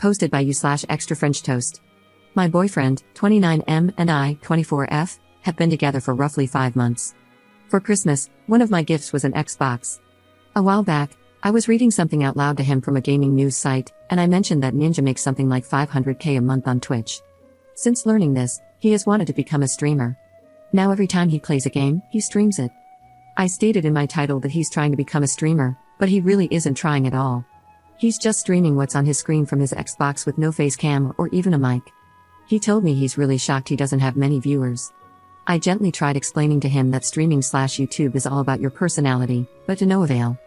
Posted by you/extra French toast. My boyfriend, 29M, and I, 24F, have been together for roughly 5 months. For Christmas, one of my gifts was an Xbox. A while back, I was reading something out loud to him from a gaming news site, and I mentioned that Ninja makes something like $500K a month on Twitch. Since learning this, he has wanted to become a streamer. Now every time he plays a game, he streams it. I stated in my title that he's trying to become a streamer, but he really isn't trying at all. He's just streaming what's on his screen from his Xbox with no face cam or even a mic. He told me he's really shocked he doesn't have many viewers. I gently tried explaining to him that streaming/YouTube is all about your personality, but to no avail.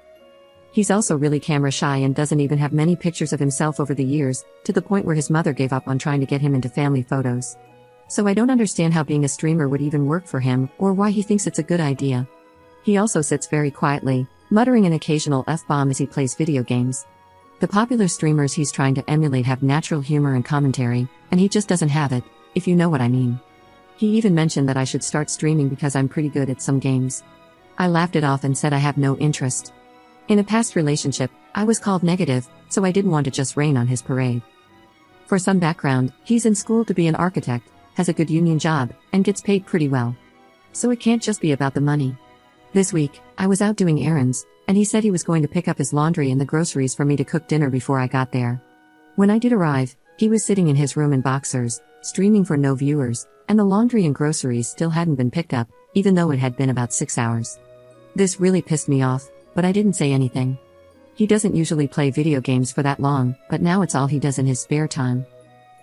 He's also really camera shy and doesn't even have many pictures of himself over the years, to the point where his mother gave up on trying to get him into family photos. So I don't understand how being a streamer would even work for him, or why he thinks it's a good idea. He also sits very quietly, muttering an occasional F-bomb as he plays video games. The popular streamers he's trying to emulate have natural humor and commentary, and he just doesn't have it, if you know what I mean. He even mentioned that I should start streaming because I'm pretty good at some games. I laughed it off and said I have no interest. In a past relationship, I was called negative, so I didn't want to just rain on his parade. For some background, he's in school to be an architect, has a good union job, and gets paid pretty well. So it can't just be about the money. This week, I was out doing errands, and he said he was going to pick up his laundry and the groceries for me to cook dinner before I got there. When I did arrive, he was sitting in his room in boxers, streaming for no viewers, and the laundry and groceries still hadn't been picked up, even though it had been about 6 hours. This really pissed me off, but I didn't say anything. He doesn't usually play video games for that long, but now it's all he does in his spare time.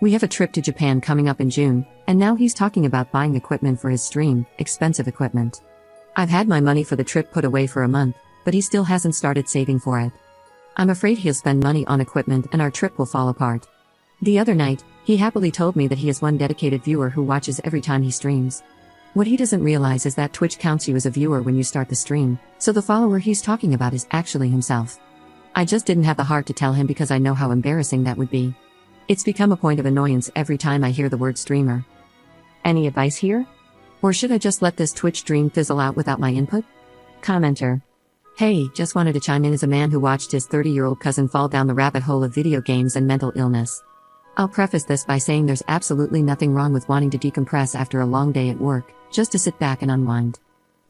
We have a trip to Japan coming up in June, and now he's talking about buying equipment for his stream, expensive equipment. I've had my money for the trip put away for a month, but he still hasn't started saving for it. I'm afraid he'll spend money on equipment and our trip will fall apart. The other night, he happily told me that he has one dedicated viewer who watches every time he streams. What he doesn't realize is that Twitch counts you as a viewer when you start the stream, so the follower he's talking about is actually himself. I just didn't have the heart to tell him because I know how embarrassing that would be. It's become a point of annoyance every time I hear the word streamer. Any advice here? Or should I just let this Twitch dream fizzle out without my input? Commenter. Hey, just wanted to chime in as a man who watched his 30-year-old cousin fall down the rabbit hole of video games and mental illness. I'll preface this by saying there's absolutely nothing wrong with wanting to decompress after a long day at work, just to sit back and unwind.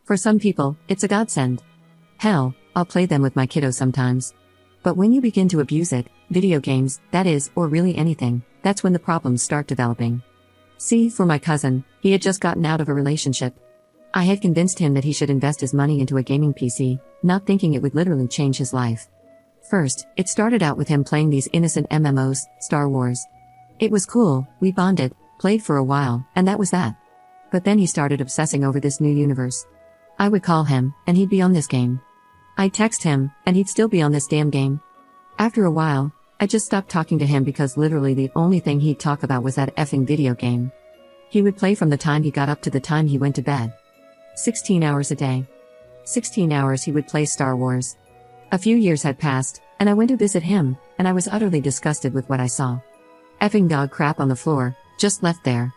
For some people, it's a godsend. Hell, I'll play them with my kiddo sometimes. But when you begin to abuse it, video games, that is, or really anything, that's when the problems start developing. See, for my cousin, he had just gotten out of a relationship. I had convinced him that he should invest his money into a gaming PC, not thinking it would literally change his life. First, it started out with him playing these innocent MMOs, Star Wars. It was cool, we bonded, played for a while, and that was that. But then he started obsessing over this new universe. I would call him, and he'd be on this game. I'd text him, and he'd still be on this damn game. After a while, I just stopped talking to him because literally the only thing he'd talk about was that effing video game. He would play from the time he got up to the time he went to bed. 16 hours a day. 16 hours he would play Star Wars. A few years had passed, and I went to visit him, and I was utterly disgusted with what I saw. Effing dog crap on the floor, just left there.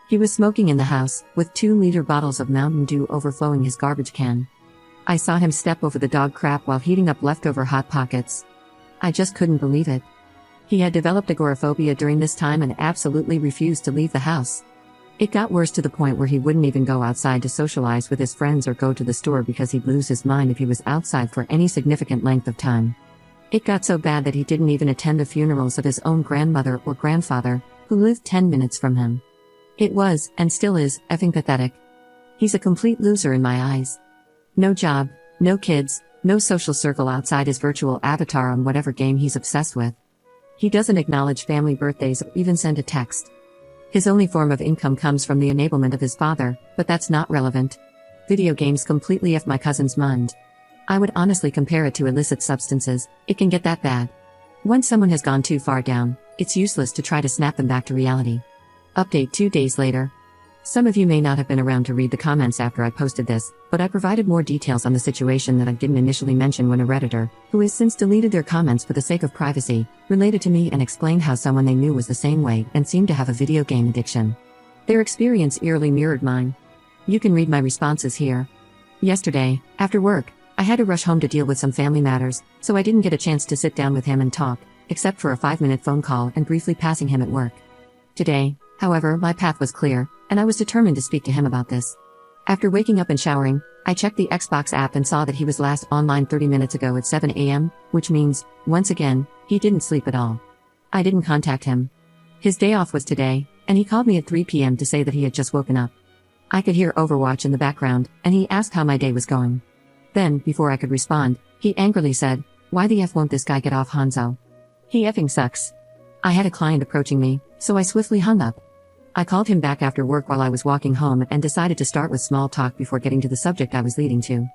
He was smoking in the house, with 2-liter bottles of Mountain Dew overflowing his garbage can. I saw him step over the dog crap while heating up leftover Hot Pockets. I just couldn't believe it. He had developed agoraphobia during this time and absolutely refused to leave the house. It got worse to the point where he wouldn't even go outside to socialize with his friends or go to the store because he'd lose his mind if he was outside for any significant length of time. It got so bad that he didn't even attend the funerals of his own grandmother or grandfather, who lived 10 minutes from him. It was, and still is, effing pathetic. He's a complete loser in my eyes. No job, no kids, no social circle outside his virtual avatar on whatever game he's obsessed with. He doesn't acknowledge family birthdays or even send a text. His only form of income comes from the enablement of his father, but that's not relevant. Video games completely F my cousin's mind. I would honestly compare it to illicit substances, it can get that bad. Once someone has gone too far down, it's useless to try to snap them back to reality. Update 2 days later. Some of you may not have been around to read the comments after I posted this, but I provided more details on the situation that I didn't initially mention when a Redditor, who has since deleted their comments for the sake of privacy, related to me and explained how someone they knew was the same way and seemed to have a video game addiction. Their experience eerily mirrored mine. You can read my responses here. Yesterday, after work, I had to rush home to deal with some family matters, so I didn't get a chance to sit down with him and talk. except for a 5-minute phone call and briefly passing him at work. Today, however, my path was clear, and I was determined to speak to him about this. After waking up and showering, I checked the Xbox app and saw that he was last online 30 minutes ago at 7 a.m., which means, once again, he didn't sleep at all. I didn't contact him. His day off was today, and he called me at 3 p.m. to say that he had just woken up. I could hear Overwatch in the background, and he asked how my day was going. Then, before I could respond, he angrily said, "Why the F won't this guy get off, Hanzo? He effing sucks." I had a client approaching me, so I swiftly hung up. I called him back after work while I was walking home and decided to start with small talk before getting to the subject I was leading to.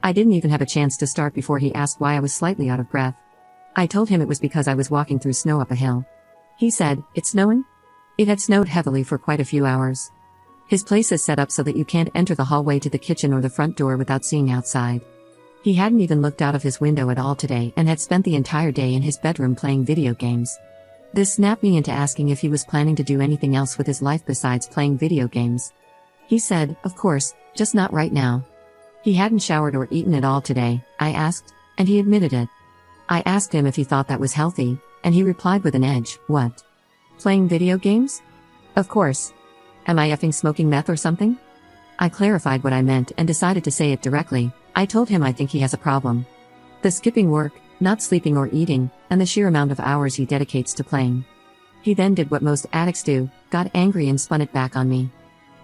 I didn't even have a chance to start before he asked why I was slightly out of breath. I told him it was because I was walking through snow up a hill. He said, "It's snowing?" It had snowed heavily for quite a few hours. His place is set up so that you can't enter the hallway to the kitchen or the front door without seeing outside. He hadn't even looked out of his window at all today and had spent the entire day in his bedroom playing video games. This snapped me into asking if he was planning to do anything else with his life besides playing video games. He said, "Of course, just not right now." He hadn't showered or eaten at all today, I asked, and he admitted it. I asked him if he thought that was healthy, and he replied with an edge, "What? Playing video games? Of course. Am I effing smoking meth or something?" I clarified what I meant and decided to say it directly. I told him I think he has a problem. The skipping work, not sleeping or eating, and the sheer amount of hours he dedicates to playing. He then did what most addicts do, got angry and spun it back on me.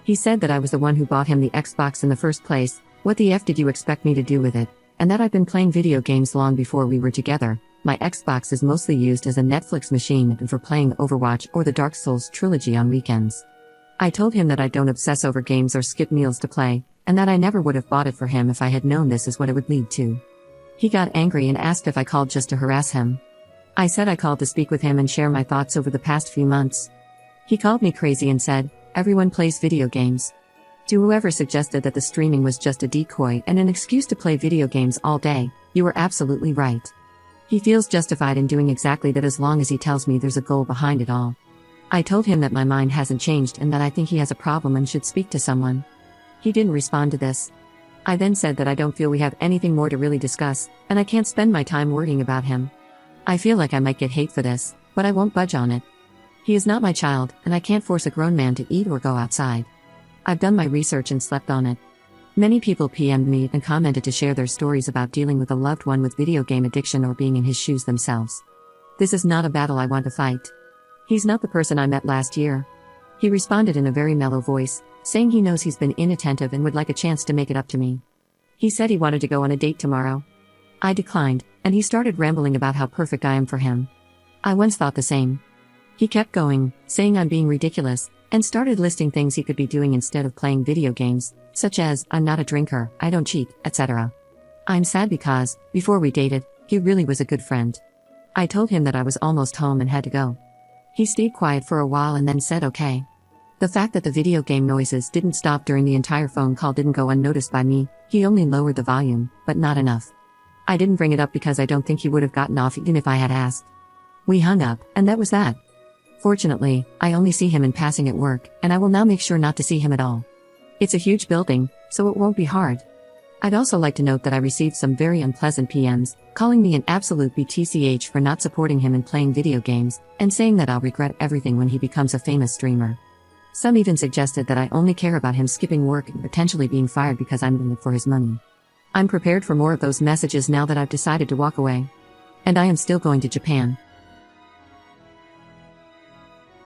He said that I was the one who bought him the Xbox in the first place, what the F did you expect me to do with it, and that I've been playing video games long before we were together. My Xbox is mostly used as a Netflix machine and for playing Overwatch or the Dark Souls trilogy on weekends. I told him that I don't obsess over games or skip meals to play, and that I never would have bought it for him if I had known this is what it would lead to. He got angry and asked if I called just to harass him. I said I called to speak with him and share my thoughts over the past few months. He called me crazy and said, "Everyone plays video games." To whoever suggested that the streaming was just a decoy and an excuse to play video games all day, you were absolutely right. He feels justified in doing exactly that as long as he tells me there's a goal behind it all. I told him that my mind hasn't changed and that I think he has a problem and should speak to someone. He didn't respond to this. I then said that I don't feel we have anything more to really discuss, and I can't spend my time worrying about him. I feel like I might get hate for this, but I won't budge on it. He is not my child, and I can't force a grown man to eat or go outside. I've done my research and slept on it. Many people PM'd me and commented to share their stories about dealing with a loved one with video game addiction or being in his shoes themselves. This is not a battle I want to fight. He's not the person I met last year. He responded in a very mellow voice, saying he knows he's been inattentive and would like a chance to make it up to me. He said he wanted to go on a date tomorrow. I declined, and he started rambling about how perfect I am for him. I once thought the same. He kept going, saying I'm being ridiculous, and started listing things he could be doing instead of playing video games, such as, "I'm not a drinker, I don't cheat," etc. I'm sad because, before we dated, he really was a good friend. I told him that I was almost home and had to go. He stayed quiet for a while and then said okay. The fact that the video game noises didn't stop during the entire phone call didn't go unnoticed by me. He only lowered the volume, but not enough. I didn't bring it up because I don't think he would have gotten off even if I had asked. We hung up, and that was that. Fortunately, I only see him in passing at work, and I will now make sure not to see him at all. It's a huge building, so it won't be hard. I'd also like to note that I received some very unpleasant PMs, calling me an absolute BTCH for not supporting him in playing video games, and saying that I'll regret everything when he becomes a famous streamer. Some even suggested that I only care about him skipping work and potentially being fired because I'm in it for his money. I'm prepared for more of those messages now that I've decided to walk away. And I am still going to Japan.